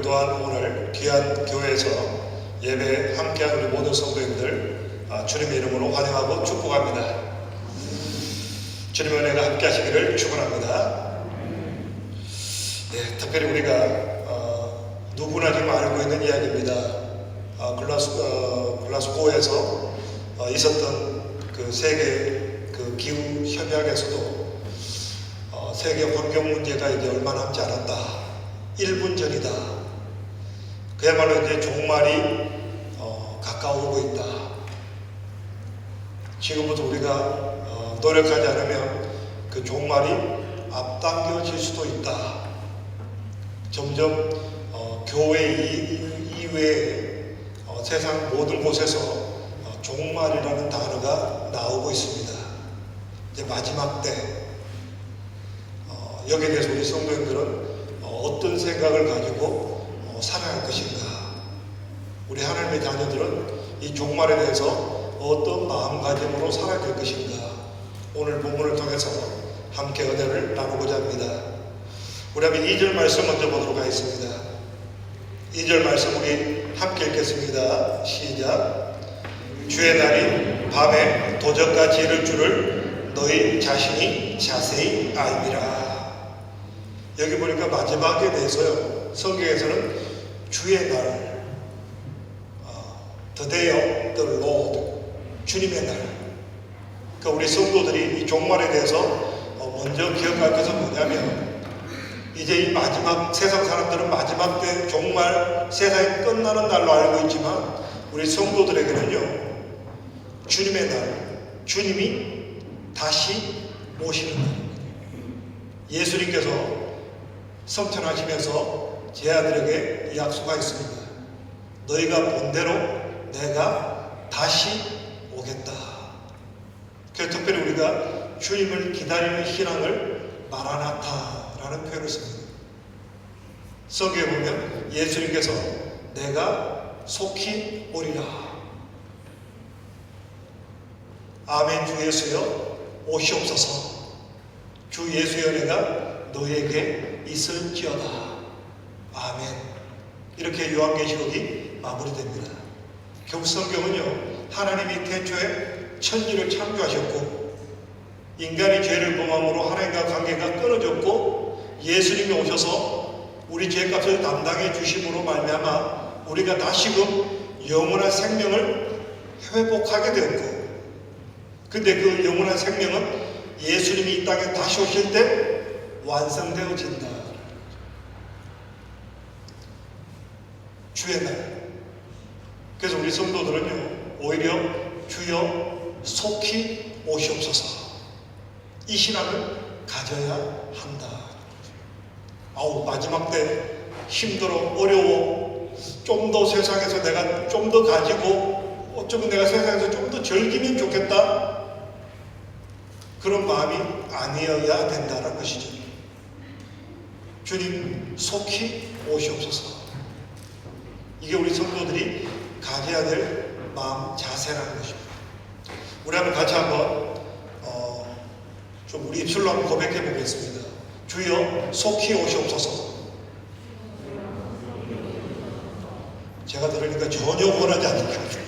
그리고 또한 오늘 귀한 교회에서 예배 함께한 우리 모든 성도님들 주님의 이름으로 환영하고 축복합니다. 주님의 은혜가 함께 하시기를 축원합니다. 특별히 우리가 누구나 지금 알고 있는 이야기입니다. 글라스고에서 있었던 그 세계 그 기후 협약에서도 세계 환경 문제가 이제 얼마 남지 않았다. 1분 전이다. 그야말로 이제 종말이 가까워오고 있다. 지금부터 우리가 노력하지 않으면 그 종말이 앞당겨질 수도 있다. 점점 교회 이외에 세상 모든 곳에서 종말이라는 단어가 나오고 있습니다. 이제 마지막 때 여기에 대해서 우리 성도님들은 어떤 생각을 가지고 살아갈 것인가? 우리 하나님의 자녀들은 이 종말에 대해서 어떤 마음가짐으로 살아야 될 것인가? 오늘 본문을 통해서 함께 은혜를 나누고자 합니다. 우리 한번 2절 말씀 먼저 보도록 하겠습니다. 2절 말씀 우리 함께 읽겠습니다. 시작. 주의 날이 밤에 도적같이 이를 줄을 너희 자신이 자세히 알미라. 여기 보니까 마지막에 대해서요, 성경에서는 주의 날, The day of the Lord, 주님의 날. 그러니까 우리 성도들이 이 종말에 대해서 먼저 기억할 것은 뭐냐면, 이제 이 마지막, 세상 사람들은 마지막 때 종말 세상이 끝나는 날로 알고 있지만 우리 성도들에게는요, 주님의 날, 주님이 다시 오시는 날입니다. 예수님께서 성천하시면서 제 아들에게 약속하였습니다. 너희가 본대로 내가 다시 오겠다. 그래서 특별히 우리가 주님을 기다리는 신앙을 마라나타라는 표현을 씁니다. 성경에 보면 예수님께서 내가 속히 오리라. 아멘. 주 예수여 오시옵소서. 주 예수의 은혜가 너희에게 있을지어다. 아멘. 이렇게 요한계시록이 마무리됩니다. 결국 성경은요, 하나님이 태초에 천지를 창조하셨고 인간이 죄를 범함으로 하나님과 관계가 끊어졌고 예수님이 오셔서 우리 죄값을 담당해 주심으로 말미암아 우리가 다시금 영원한 생명을 회복하게 되었고, 근데 그 영원한 생명은 예수님이 이 땅에 다시 오실 때 완성되어진다. 주의 날. 그래서 우리 성도들은요, 오히려 주여 속히 오시옵소서, 이 신앙을 가져야 한다. 마지막 때 힘들어, 어려워, 좀 더 세상에서 내가 좀 더 가지고 어쩌면 내가 세상에서 좀 더 즐기면 좋겠다, 그런 마음이 아니어야 된다는 것이죠. 주님 속히 오시옵소서. 이게 우리 성도들이 가져야 될 마음 자세라는 것입니다. 우리 한번 같이 한번 좀 우리 입술로 한번 고백해 보겠습니다. 주여 속히 오시옵소서. 제가 들으니까 전혀 원하지 않는 거죠.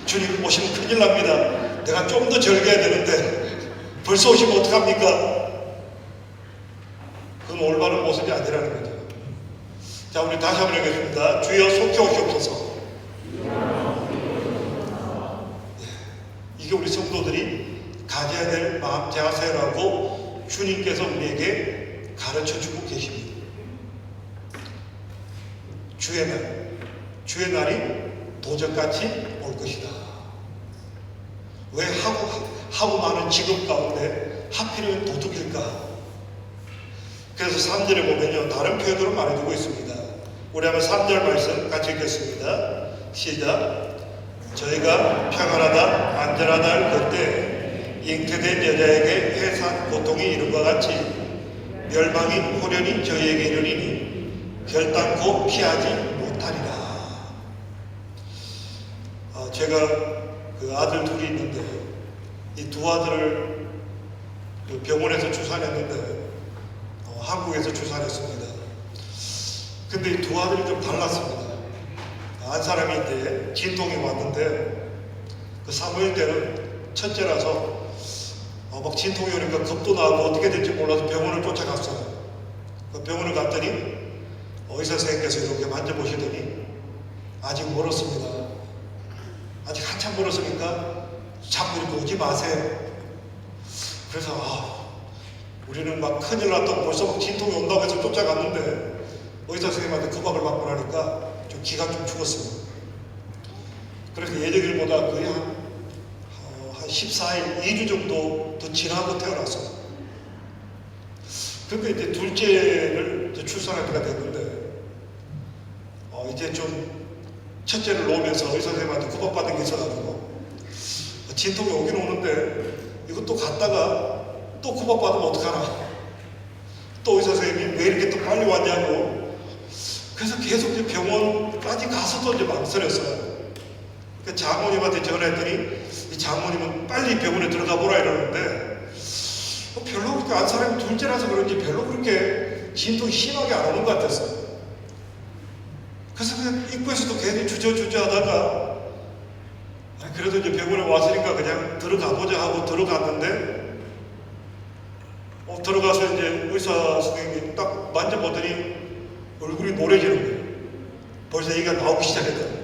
주님 오시면 큰일 납니다. 내가 좀 더 즐겨야 되는데 벌써 오시면 어떡합니까? 그건 올바른 모습이 아니라는 거죠. 자, 우리 다시 한번 읽겠습니다. 주여 속히 오시옵소서. 이게 우리 성도들이 가져야 될 마음 자세라고 주님께서 우리에게 가르쳐주고 계십니다. 주의 날, 주의 날이 도적같이 올 것이다. 왜 하고 많은 직업 가운데 하필이면 도둑일까? 그래서 3절에 보면요, 다른 표현으로 말해주고 있습니다. 우리 한번 3절 말씀 같이 읽겠습니다. 시작. 저희가 평안하다 안전하다 할 그때 잉태된 여자에게 해산 고통이 이른과 같이 멸망이 호련히 저희에게 이르리니 결단코 피하지 못하리라. 제가 그 아들 둘이 있는데 이 두 아들을 그 병원에서 출산했는데 한국에서 출산했습니다. 근데 이 두 아들이 좀 달랐습니다. 한 사람이 이제 진통이 왔는데 그 사무엘 때는 첫째라서 막 진통이 오니까 겁도 나고 어떻게 될지 몰라서 병원을 쫓아갔어요. 그 병원을 갔더니 의사 선생님께서 이렇게 만져보시더니 아직 멀었습니다. 아직 한참 멀었으니까 자꾸 이렇게 오지 마세요. 그래서 우리는 막 큰일 났다고 벌써 막 진통이 온다고 해서 쫓아갔는데 의사 선생님한테 그 밥을 받고 나니까 좀 기가 좀 죽었습니다. 그래서 예정일보다 거의 한 14일, 2주 정도 더 지나고 태어났어요. 그러니까 이제 둘째를 이제 출산할 때가 됐는데 이제 좀 첫째를 놓으면서 의사 선생님한테 구박받은 게 있어가지고 진통이 오긴 오는데 이것도 갔다가 또 구박받으면 어떡하나, 또 의사 선생님이 왜 이렇게 또 빨리 왔냐고. 그래서 계속 이제 병원까지 가서도 이제 망설였어요. 그 장모님한테 전화했더니 이 장모님은 빨리 병원에 들어가 보라 이러는데 별로 그렇게 안 사람이 둘째라서 그런지 별로 그렇게 진통이 심하게 안 오는 것 같았어요. 그래서 그냥 입구에서도 괜히 주저주저 하다가 그래도 이제 병원에 왔으니까 그냥 들어가 보자 하고 들어갔는데 들어가서 이제 의사 선생님이 딱 만져보더니 얼굴이 노래지는 거예요. 벌써 얘기가 나오기 시작했다.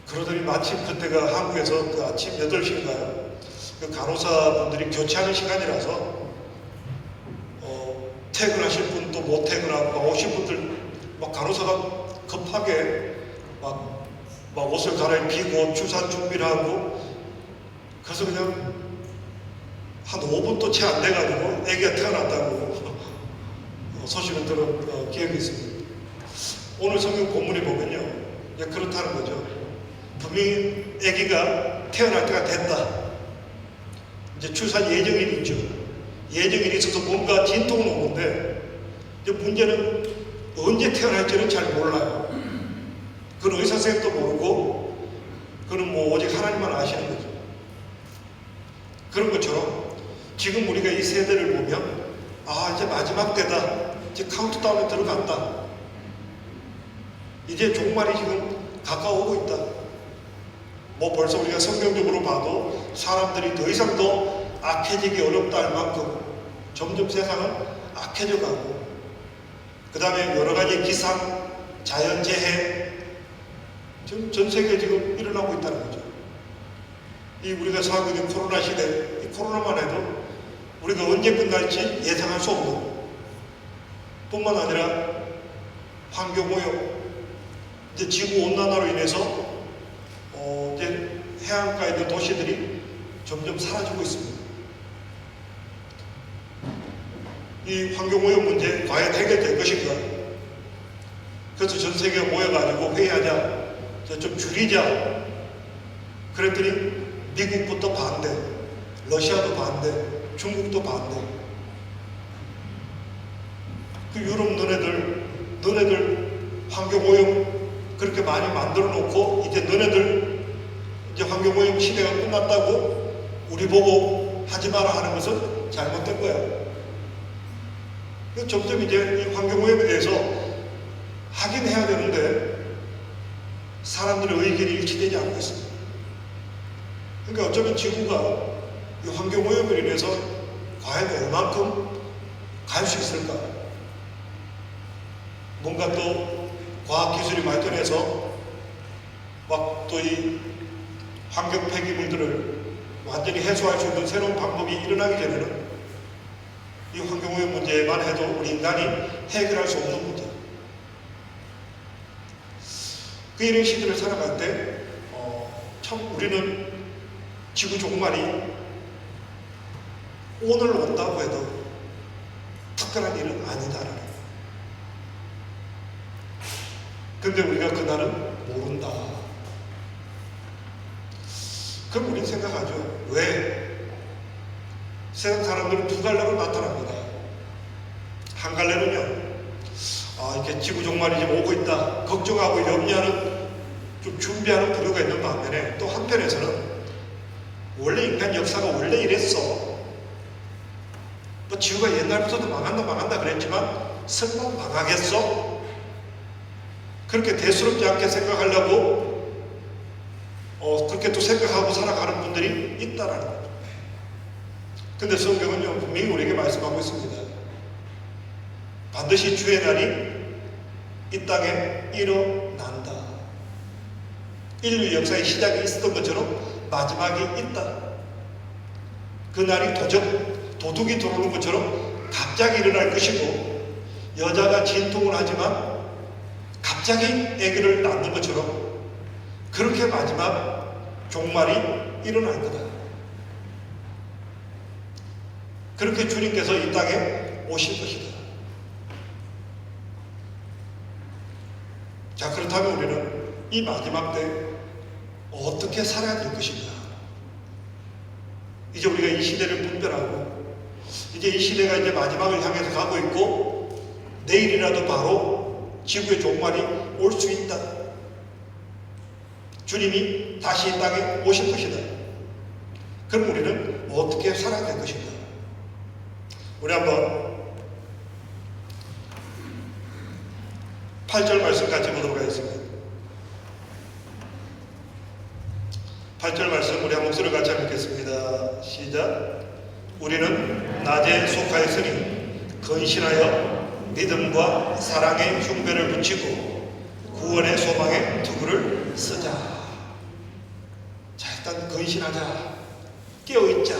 그러더니 마침 그때가 한국에서 그 아침 8시인가요? 그 간호사분들이 교체하는 시간이라서 퇴근하실 분도 못 퇴근하고 오신 분들 막 간호사가 급하게 막 옷을 갈아입히고 출산 준비를 하고 그래서 그냥 한 5분도 채 안 돼가지고 아기가 태어났다고 소식을 들은 기억이 있습니다. 오늘 성경 본문에 보면요, 그렇다는 거죠. 분명히 아기가 태어날 때가 됐다. 이제 출산 예정일이 있죠. 예정일이 있어서 뭔가 진통은 오는데 이제 문제는 언제 태어날지는 잘 몰라요. 그건 의사 선생님도 모르고 그건 뭐 오직 하나님만 아시는 거죠. 그런 것처럼 지금 우리가 이 세대를 보면 이제 마지막 때다. 이제 카운트다운에 들어간다. 이제 종말이 지금 가까워오고 있다. 뭐 벌써 우리가 성경적으로 봐도 사람들이 더 이상 더 악해지기 어렵다 할 만큼 점점 세상은 악해져 가고 그 다음에 여러 가지 기상, 자연재해 지금 전 세계에 지금 일어나고 있다는 거죠. 이 우리가 살고 있는 코로나 시대, 이 코로나만 해도 우리가 언제 끝날지 예상할 수 없는 뿐만 아니라 환경오염, 이제 지구온난화로 인해서 이제 해안가에 있는 도시들이 점점 사라지고 있습니다. 이 환경오염 문제 과연 해결될 것인가? 그래서 전 세계가 모여가지고 회의하자, 좀 줄이자. 그랬더니 미국부터 반대, 러시아도 반대, 중국도 반대. 그 유럽 너네들 환경오염 그렇게 많이 만들어 놓고 이제 너네들 이제 환경오염 시대가 끝났다고 우리 보고 하지 마라 하는 것은 잘못된 거야. 점점 이제 이 환경오염에 대해서 하긴 해야 되는데 사람들의 의견이 일치되지 않고 있습니다. 그러니까 어쩌면 지구가 이 환경오염으로 인해서 과연 얼만큼 갈 수 있을까? 뭔가 또 과학기술이 발전해서 막 또 이 환경 폐기물들을 완전히 해소할 수 있는 새로운 방법이 일어나기 전에는 이 환경오염 문제만 해도 우리 인간이 해결할 수 없는 문제. 그 이런 시대를 살아갈 때 참 우리는 지구 종말이 오늘 온다고 해도 특별한 일은 아니다라는. 근데 우리가 그날은 모른다. 그럼 우리는 생각하죠. 왜? 세상 사람들은 두 갈래로 나타납니다. 한 갈래는요, 이렇게 지구 종말이 지금 오고 있다. 걱정하고 염려하는, 좀 준비하는 부류가 있는 반면에 또 한편에서는 원래 인간 역사가 원래 이랬어. 뭐 지구가 옛날부터도 망한다 그랬지만 설마 망하겠어? 그렇게 대수롭지 않게 생각하려고 그렇게 또 생각하고 살아가는 분들이 있다라는 거죠. 근데 성경은요, 분명히 우리에게 말씀하고 있습니다. 반드시 주의 날이 이 땅에 일어난다. 인류 역사의 시작이 있었던 것처럼 마지막이 있다. 그 날이 도둑이 들어오는 것처럼 갑자기 일어날 것이고, 여자가 진통을 하지만 갑자기 아기를 낳는 것처럼 그렇게 마지막 종말이 일어날 거다. 그렇게 주님께서 이 땅에 오실 것이다. 자, 그렇다면 우리는 이 마지막 때 어떻게 살아야 될 것인가? 이제 우리가 이 시대를 분별하고, 이제 이 시대가 이제 마지막을 향해서 가고 있고, 내일이라도 바로 지구의 종말이 올 수 있다. 주님이 다시 이 땅에 오실 것이다. 그럼 우리는 어떻게 살아야 될 것인가? 우리 한번 8절 말씀 같이 보도록 하겠습니다. 8절 말씀 우리 한 목소리 같이 읽겠습니다. 시작. 우리는 낮에 속하였으니 근신하여 믿음과 사랑의 흉배를 붙이고 구원의 소망의 투구를 쓰자. 자, 일단 근신하자. 깨어있자.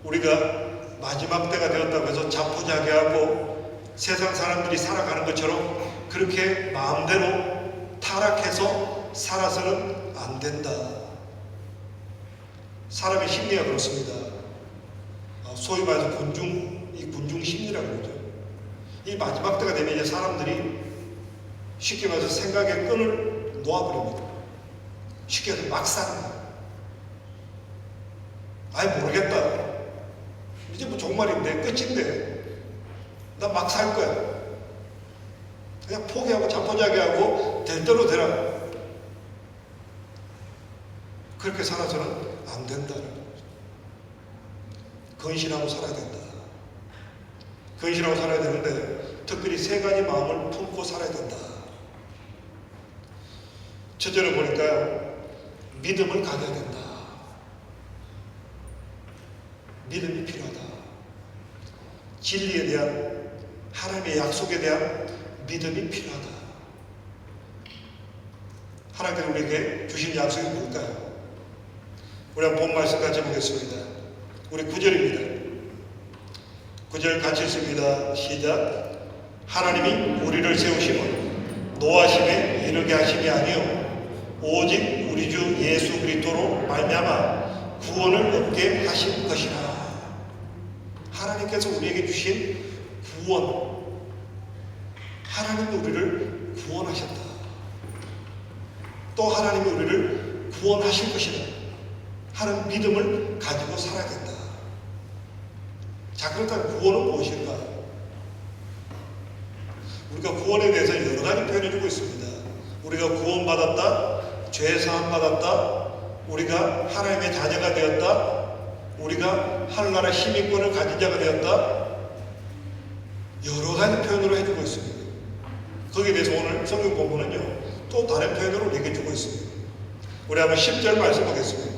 우리가 마지막 때가 되었다고 해서 자포자기하고 세상 사람들이 살아가는 것처럼 그렇게 마음대로 타락해서 살아서는 안 된다. 사람의 심리가 그렇습니다. 소위 말해서 군중 심리라고 그러죠. 이 마지막 때가 되면 이제 사람들이 쉽게 말해서 생각의 끈을 놓아버립니다. 쉽게 해서 막 사는 거예요. 아예 모르겠다. 이제 뭐 종말인데, 끝인데, 나 막 살 거야. 그냥 포기하고 자포자기하고 될 대로 되라. 그렇게 살아서는 안 된다는 거죠. 근신하고 살아야 된다. 근신하고 살아야 되는데, 특별히 세 가지 마음을 품고 살아야 된다. 첫째로 보니까 믿음을 가져야 된다. 믿음이 필요하다. 진리에 대한, 하나님의 약속에 대한 믿음이 필요하다. 하나님께서 우리에게 주신 약속이 뭘까요? 우리 한번 본 말씀 같이 보겠습니다. 우리 9절입니다. 9절 같이 읽습니다. 시작. 하나님이 우리를 세우심은 노하심에 이르게 하심이 아니요 오직 우리 주 예수 그리스도로 말미암아 구원을 얻게 하신 것이라. 하나님께서 우리에게 주신 구원, 하나님이 우리를 구원하셨다. 또 하나님이 우리를 구원하실 것이다 하는 믿음을 가지고 살아야 된다. 자, 그렇다면 구원은 무엇일까? 우리가 구원에 대해서 여러 가지 표현해주고 있습니다. 우리가 구원받았다, 죄사함 받았다, 우리가 하나님의 자녀가 되었다, 우리가 하늘나라 시민권을 가진 자가 되었다, 여러 가지 표현으로 해주고 있습니다. 거기에 대해서 오늘 성경 본문은요, 또 다른 표현으로 우리에게 주고 있습니다. 우리 한번 10절 말씀 보겠습니다.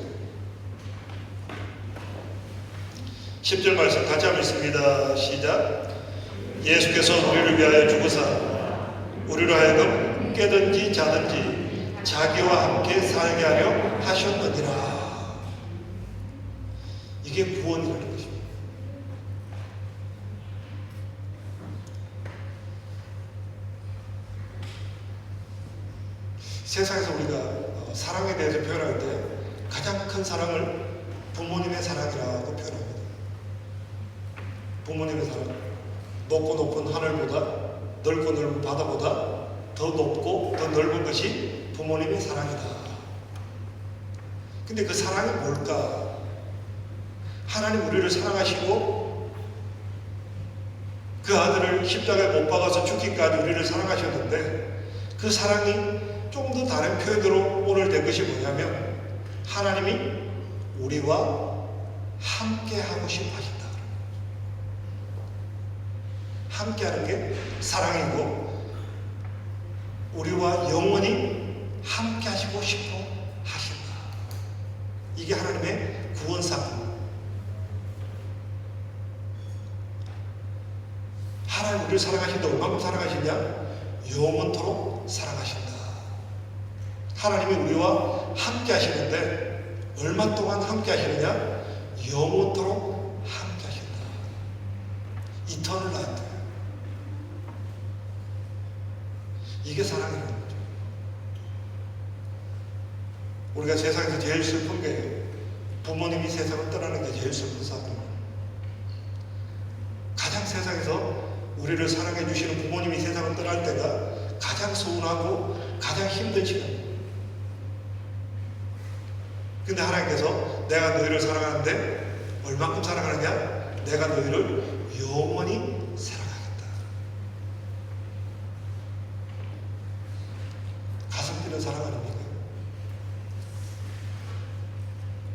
10절 말씀 같이 한번 읽습니다. 시작. 예수께서 우리를 위하여 죽으사 우리로 하여금 깨든지 자든지 자기와 함께 살게 하려 하셨느니라. 이게 구원이라는 것입니다. 세상에서 우리가 사랑에 대해서 표현할 때 가장 큰 사랑을 부모님의 사랑이라고 표현합니다. 부모님의 사랑. 높고 높은 하늘보다, 넓고 넓은 바다보다 더 높고 더 넓은 것이 부모님의 사랑이다. 근데 그 사랑이 뭘까? 하나님 우리를 사랑하시고 그 아들을 십자가에 못 박아서 죽기까지 우리를 사랑하셨는데, 그 사랑이 좀 더 다른 표현으로 오늘 된 것이 뭐냐면, 하나님이 우리와 함께 하고 싶어 하신다. 함께하는 게 사랑이고 우리와 영원히 함께하시고 싶어 하신다. 이게 하나님의 구원사건. 하나님 우리를 사랑하신다. 얼마큼 사랑하시냐? 영원토록 사랑하신다. 하나님이 우리와 함께 하시는데 얼마 동안 함께 하시느냐? 영원토록 함께 하신다. 이터널 라이프. 이게 사랑이라는 거죠. 우리가 세상에서 제일 슬픈 게 부모님이 세상을 떠나는 게 제일 슬픈 사건이에요. 가장 세상에서 우리를 사랑해 주시는 부모님이 세상을 떠날 때가 가장 서운하고 가장 힘든 시간이에요. 근데 하나님께서 내가 너희를 사랑하는데 얼만큼 사랑하느냐? 내가 너희를 영원히 사랑하겠다. 가슴 뛰는 사랑 아닙니까?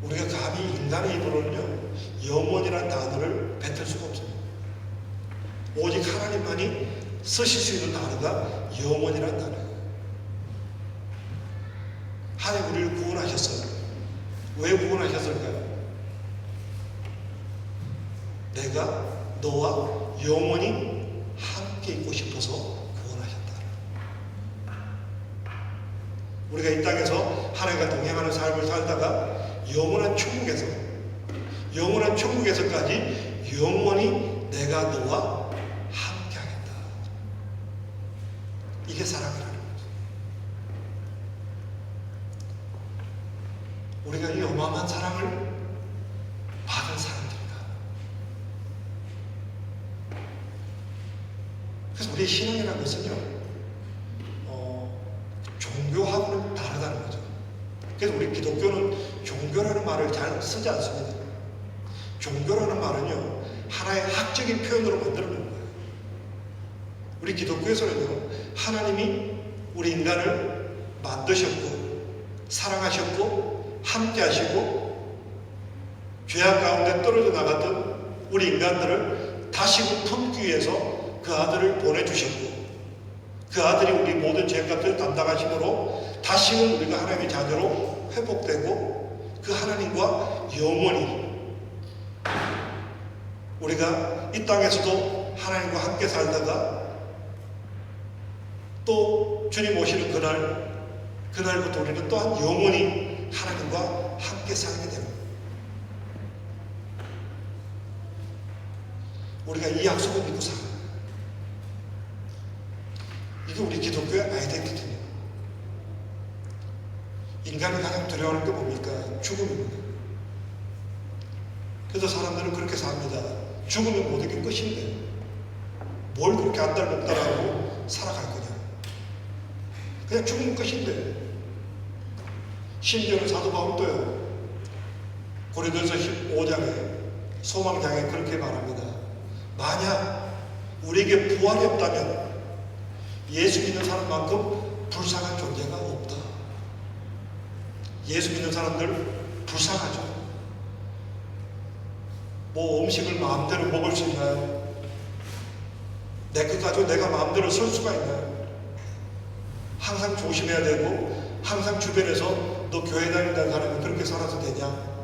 우리가 감히 인간의 입으로는요 영원이라는 단어를 뱉을 수가 없습니다. 오직 하나님만이 쓰실 수 있는 단어가 영원이라는 단어예요. 하나님 우리를 구원하셨어요. 왜 구원하셨을까요? 내가 너와 영원히 함께 있고 싶어서 구원하셨다. 우리가 이 땅에서 하나님과 동행하는 삶을 살다가 영원한 천국에서까지 영원히 내가 너와 함께 하겠다. 이게 사랑이라는 거죠. 우리가 이 어마어마한 사랑을 받은 사람들이다. 그래서 우리의 신앙이라는 것은요 종교하고는 다르다는 거죠. 그래서 우리 기독교는 종교라는 말을 잘 쓰지 않습니다. 종교라는 말은요 하나의 학적인 표현으로 만들어 놓은 거예요. 우리 기독교에서는요 하나님이 우리 인간을 만드셨고 사랑하셨고 함께 하시고 죄악 가운데 떨어져 나갔던 우리 인간들을 다시금 품기 위해서 그 아들을 보내주셨고 그 아들이 우리 모든 죄값을 담당하심으로 다시금 우리가 하나님의 자녀로 회복되고 그 하나님과 영원히 우리가 이 땅에서도 하나님과 함께 살다가 또 주님 오시는 그날부터 우리는 또한 영원히 하나님과 함께 살게 됩니다. 우리가 이 약속을 믿고 살아요. 이게 우리 기독교의 아이덴티티입니다. 인간이 가장 두려워하는 게 뭡니까? 죽음입니다. 그래서 사람들은 그렇게 삽니다. 죽으면 모든 게 끝인데 뭘 그렇게 안달복달하고 살아갈 거냐. 그냥 죽으면 끝인데. 심지어는 사도 바울도요 고린도서 15장에 소망장에 그렇게 말합니다. 만약 우리에게 부활이 없다면 예수 믿는 사람만큼 불쌍한 존재가 없다. 예수 믿는 사람들 불쌍하죠. 뭐 음식을 마음대로 먹을 수 있나요? 내 것 가지고 내가 마음대로 설 수가 있나요? 항상 조심해야 되고 항상 주변에서 너 교회 다닌다는 사람이 그렇게 살아서 되냐?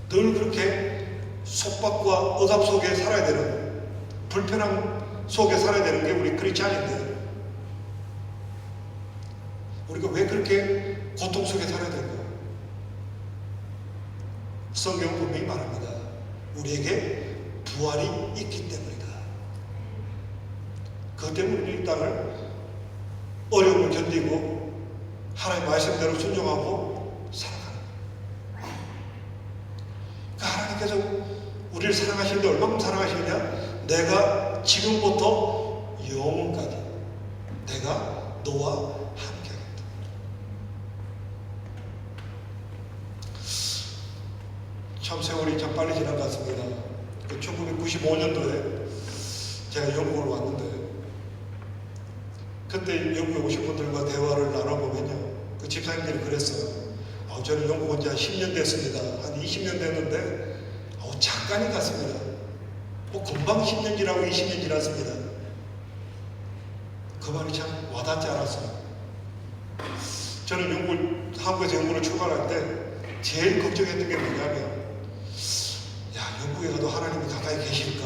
늘 그렇게 속박과 억압 속에 살아야 되는 불편함 속에 살아야 되는 게 우리 크리스찬인데 우리가 왜 그렇게 고통 속에 살아야 될까요? 성경은 분명히 말합니다. 우리에게 부활이 있기 때문이다. 그것 때문에 우리 이 땅을 어려움을 견디고 하나님의 말씀대로 순종하고 살아가는 거예요. 그러니까 하나님께서 우리를 사랑하시는데 얼마큼 사랑하시느냐? 내가 지금부터 영원까지 내가 너와 함께 하겠다. 참 세월이 참 빨리 지난 것 같습니다. 1995년도에 제가 영국을 왔는데 그때 영국에 오신 분들과 대화를 나눠보면요 그 집사님들이 그랬어요. 저는 영국 온 지 한 10년 됐습니다. 한 20년 됐는데 잠깐이 갔습니다. 뭐 금방 10년 지나고 20년 지났습니다. 그 말이 참 와닿지 않았어요. 저는 한국에서 연구를 출발할 때 제일 걱정했던 게 뭐냐면, 영국에 가도 하나님이 가까이 계실까?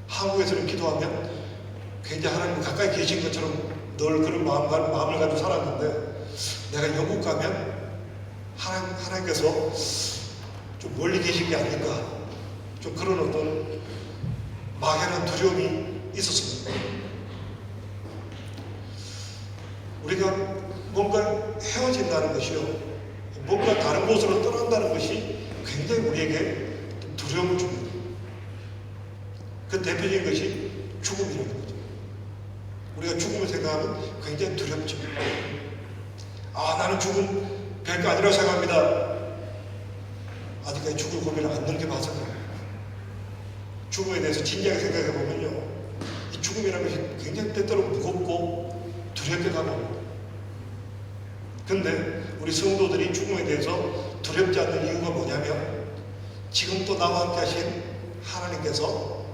한국에서는 기도하면 굉장히 하나님이 가까이 계신 것처럼 늘 그런 마음을 가지고 살았는데, 내가 영국 가면 하나님께서 좀 멀리 계신 게 아닐까? 좀 그런 어떤 막연한 두려움이 있었습니다. 우리가 뭔가 헤어진다는 것이요, 뭔가 다른 곳으로 떠난다는 것이 굉장히 우리에게 두려움을 줍니다. 그 대표적인 것이 죽음이라는 거죠. 우리가 죽음을 생각하면 굉장히 두렵죠. 나는 죽음 별거 아니라고 생각합니다. 아직까지 죽을 고민을 안 넘겨봐서 그래요. 죽음에 대해서 진지하게 생각해 보면요, 이 죽음이라는 것이 굉장히 때때로 무겁고 두렵기도 하고. 근데 우리 성도들이 죽음에 대해서 두렵지 않는 이유가 뭐냐면, 지금 또 나와 함께 하신 하나님께서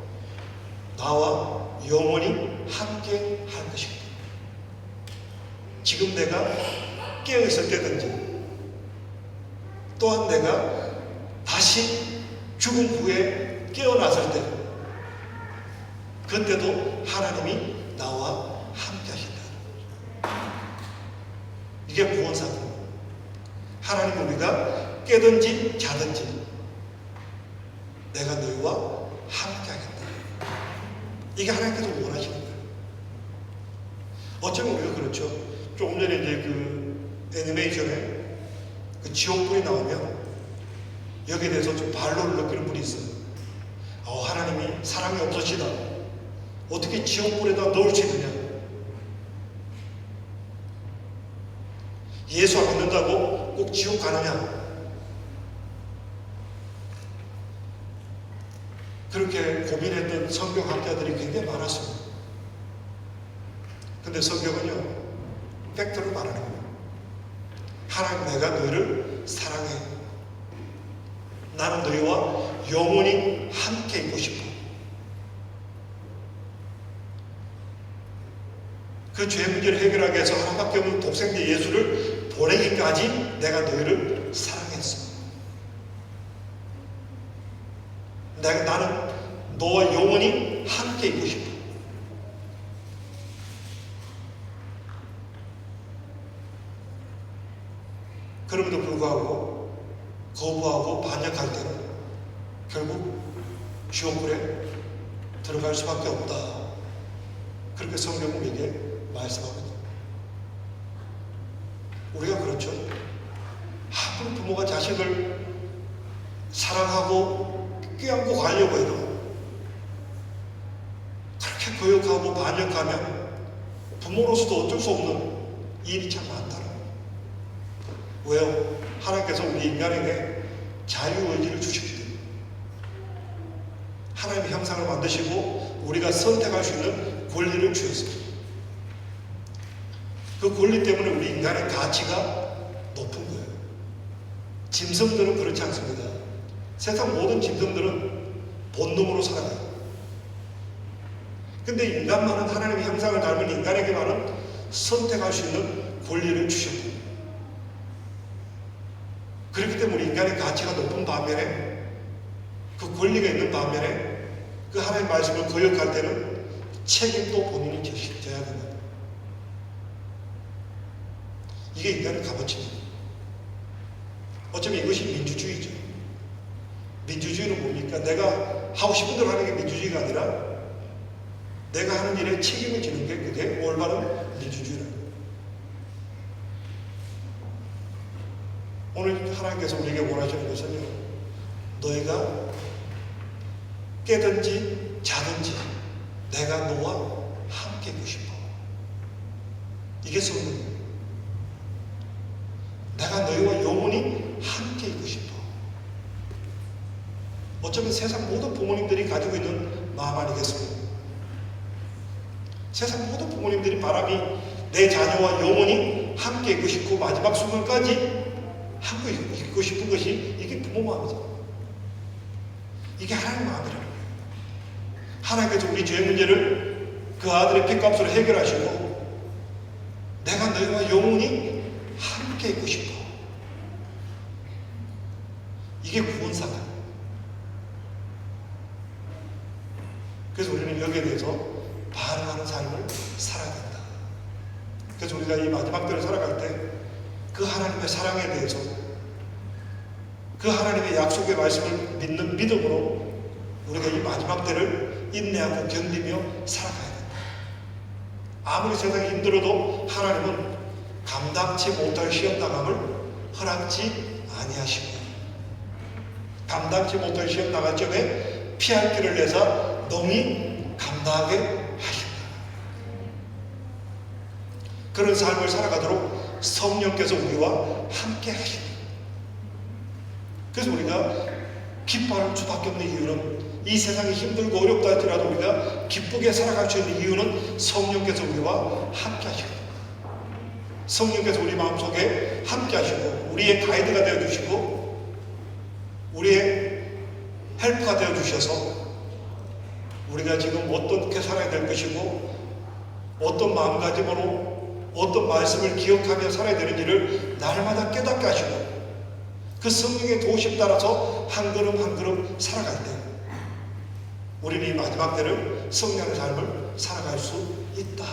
나와 영원히 함께 할 것입니다. 지금 내가 깨어있을 때든지, 또한 내가 다시 죽음 후에 깨어났을 때, 그때도 하나님이 나와 함께 하신다. 이게 구원사건입니다. 하나님은 우리가 깨든지 자든지 내가 너희와 함께 하겠다. 이게 하나님께서 원하시는 거예요. 어쩌면 우리가 그렇죠. 조금 전에 이제 그 애니메이션에 그 지옥불이 나오면 여기에 대해서 좀 반론을 느끼는 분이 있어요. 하나님이 사랑이 없으시다. 어떻게 지옥불에다 넣을 수 있느냐. 예수 안 믿는다고 꼭 지옥 가느냐. 그렇게 고민했던 성경학자들이 굉장히 많았습니다. 근데 성경은요, 팩트를 말하는 거예요. 하나님, 내가 너희를 사랑해. 나는 너희와 영원히 함께 있고 싶어. 그 죄 문제를 해결하기 위해서 하나밖에 없는 독생자 예수를 보내기까지 내가 너희를 사랑했어. 나는 너와 영원히 함께 있고 싶어. 그럼에도 불구하고 거부하고 반역할 때는 결국 지옥불에 들어갈 수밖에 없다. 그렇게 성경은 우리에게 말씀합니다. 우리가 그렇죠. 아무리 부모가 자식을 사랑하고 껴안고 가려고 해도 그렇게 거역하고 반역하면 부모로서도 어쩔 수 없는 일이 참 많다는 거예요. 왜요? 하나님께서 우리 인간에게 자유의지를 주셨기 때문에. 하나님의 형상을 만드시고 우리가 선택할 수 있는 권리를 주셨습니다. 그 권리 때문에 우리 인간의 가치가 높은 거예요. 짐승들은 그렇지 않습니다. 세상 모든 짐승들은 본능으로 살아가요. 근데 인간만은 하나님의 형상을 닮은 인간에게만은 선택할 수 있는 권리를 주셨고, 그렇기 때문에 우리 인간의 가치가 높은 반면에, 그 권리가 있는 반면에 그 하나님의 말씀을 거역할 때는 책임도 본인이 져야 됩니다. 이게 인간의 값어치입니다. 어쩌면 이것이 민주주의죠. 민주주의는 뭡니까? 내가 하고 싶은 대로 하는 게 민주주의가 아니라 내가 하는 일에 책임을 지는 게 그게 올바른 민주주의라는 거예요. 오늘 하나님께서 우리에게 원하시는 것은요, 너희가 깨든지 자든지 내가 너와 함께 있고 싶어. 이게 성경이에요. 내가 너희와 영원히 함께 있고 싶어. 어쩌면 세상 모든 부모님들이 가지고 있는 마음 아니겠습니까? 세상 모든 부모님들이 바람이 내 자녀와 영원히 함께 있고 싶고 마지막 순간까지 함께 있고 싶은 것이 이게 부모 마음이죠. 이게 하나님 마음이라는 거예요. 하나님께서 우리 죄 문제를 그 아들의 핏값으로 해결하시고 내가 너희와 영원히 함께 있고 싶어. 이게 구원사다. 그래서 우리는 여기에 대해서 반응하는 삶을 살아야 된다. 그래서 우리가 이 마지막 때를 살아갈 때 그 하나님의 사랑에 대해서, 그 하나님의 약속의 말씀을 믿는 믿음으로 우리가 이 마지막 때를 인내하고 견디며 살아가야 된다. 아무리 세상이 힘들어도 하나님은 감당치 못할 시험당함을 허락지 아니하시고, 감당치 못할 시험당할 점에 피할 길을 내사 능히 감당하게 하신다. 그런 삶을 살아가도록 성령께서 우리와 함께 하십니다. 그래서 우리가 기뻐할 수밖에 없는 이유는, 이 세상이 힘들고 어렵다 할지라도 우리가 기쁘게 살아갈 수 있는 이유는 성령께서 우리와 함께 하십니다. 성령께서 우리 마음속에 함께 하시고 우리의 가이드가 되어주시고 우리의 헬프가 되어주셔서 우리가 지금 어떻게 살아야 될 것이고 어떤 마음가짐으로 어떤 말씀을 기억하며 살아야 되는지를 날마다 깨닫게 하시고 그 성령의 도우심 따라서 한 걸음 한 걸음 살아갈 때 우리는 이 마지막 때를 성령의 삶을 살아갈 수 있다.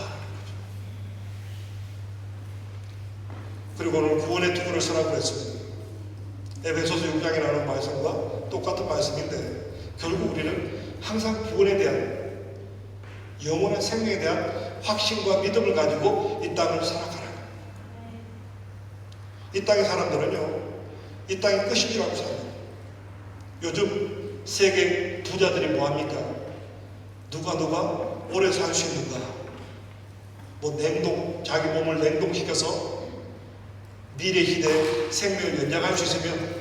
그리고 오늘 구원의 투구를 쓰라고 했습니다. 에베소서 6장에 나오는 말씀과 똑같은 말씀인데 결국 우리는 항상 구원에 대한 영원한 생명에 대한 확신과 믿음을 가지고 이 땅을 살아가라. 이 땅의 사람들은요, 이 땅이 끝인 줄 알고 삽니다. 요즘 세계 부자들이 뭐합니까? 누가 오래 살 수 있는가? 자기 몸을 냉동시켜서 미래 시대에 생명을 연장할 수 있으면,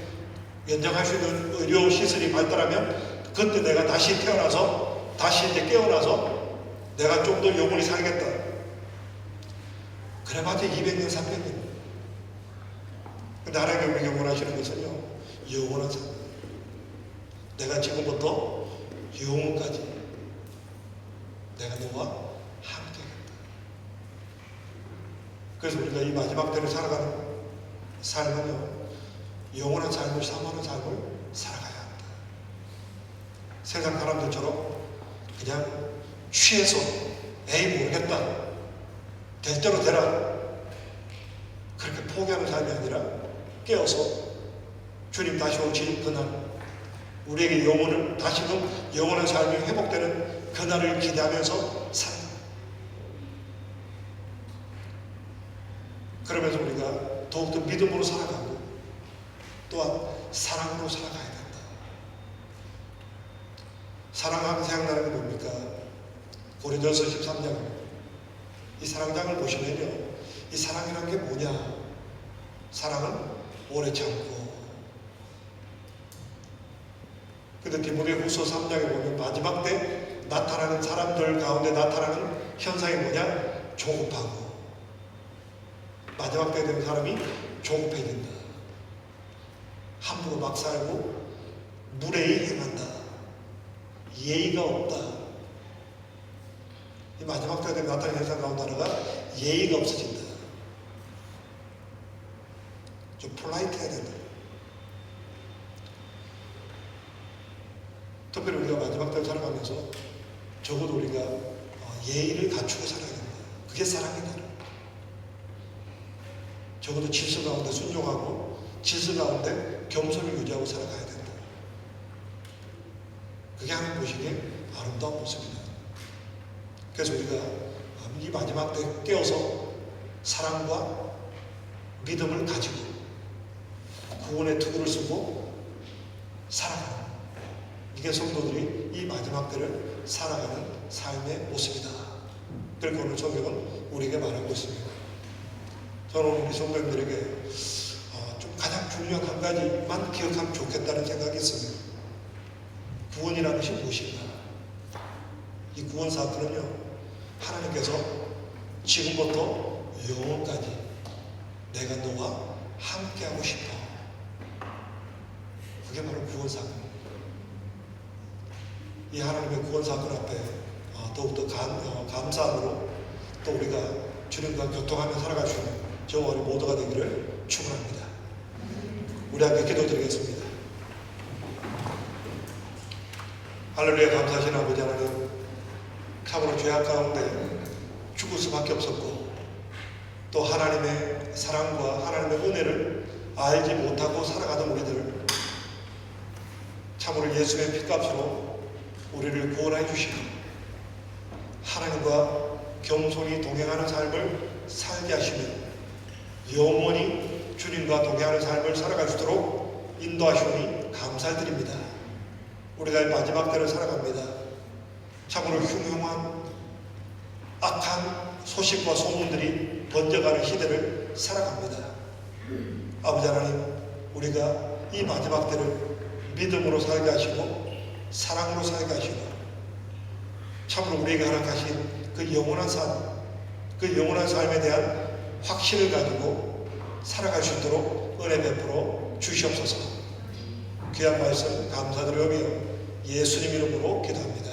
연장할 수 있는 의료 시설이 발달하면 그때 내가 다시 태어나서 다시 이제 깨어나서 내가 좀 더 영원히 살겠다. 그래봤자 200년, 300년. 근데 하나님이 우리에게 원하시는 것은요, 영원한 삶. 내가 지금부터 영원까지 내가 너와 함께하겠다. 그래서 우리가 이 마지막 때를 살아가는 삶은요, 영원한 삶을 사모하는 삶을 살아가야 합니다. 세상 사람들처럼 그냥 취해서 에이 모르겠다, 될 대로 되라, 그렇게 포기하는 삶이 아니라 깨어서 주님 다시 오실 그날, 우리에게 영혼을 다시금 영원한 삶이 회복되는 그날을 기대하면서 산다. 그러면서 우리가 더욱더 믿음으로 살아가고 또한 사랑으로 살아가야 된다. 사랑하면 생각나는 게 뭡니까? 고린도서 13장 이 사랑장을 보시면요, 이 사랑이란 게 뭐냐? 사랑은 오래 참고. 근데 디모데후서 3장에 보면 마지막 때 나타나는 사람들 가운데 나타나는 현상이 뭐냐? 조급하고. 마지막 때 되는 사람이 조급해진다. 함부로 막 살고 무례히 행한다. 예의가 없다. 이 마지막 때에 나타나는 현상 가운데 하나가 예의가 없어진다. 좀 폴라이트해야 된다. 특별히 우리가 마지막 때를 살아가면서 적어도 우리가 예의를 갖추고 살아야 된다. 그게 사랑이다. 적어도 질서 가운데 순종하고 질서 가운데 겸손을 유지하고 살아가야 된다. 그게 하나님 보시기에 아름다운 모습이다. 그래서 우리가 이 마지막 때 깨어서 사랑과 믿음을 가지고 구원의 투구를 쓰고 살아가는, 이게 성도들이 이 마지막 때를 살아가는 삶의 모습이다. 그렇게 오늘 성경은 우리에게 말하고 있습니다. 저는 우리 성도님들에게 좀 가장 중요한 한 가지만 기억하면 좋겠다는 생각이 있습니다. 구원이라는 것이 무엇인가? 이 구원 사건은요, 하나님께서 지금부터 영원까지 내가 너와 함께하고 싶어. 그게 바로 구원 사건입니다. 이 하나님의 구원 사건 앞에 더욱더 감사함으로 또 우리가 주님과 교통하며 살아갈 수 있는 저와 우리 모두가 되기를 축원합니다. 우리 함께 기도드리겠습니다. 할렐루야. 감사하신 아버지 하나님, 참으로 죄악 가운데 죽을 수밖에 없었고 또 하나님의 사랑과 하나님의 은혜를 알지 못하고 살아가던 우리들, 참으로 예수의 피값으로 우리를 구원해 주시고 하나님과 겸손히 동행하는 삶을 살게 하시며 영원히 주님과 동행하는 삶을 살아갈 수 있도록 인도하시니 감사드립니다. 우리가 마지막 때를 살아갑니다. 참으로 흉흉한 악한 소식과 소문들이 번져가는 시대를 살아갑니다. 아버지 하나님, 우리가 이 마지막 때를 믿음으로 살게 하시고 사랑으로 살게 하시고 참으로 우리에게 허락하신 그 영원한 삶, 그 영원한 삶에 대한 확신을 가지고 살아갈 수 있도록 은혜 베풀어 주시옵소서. 귀한 말씀 감사드리며 예수님 이름으로 기도합니다.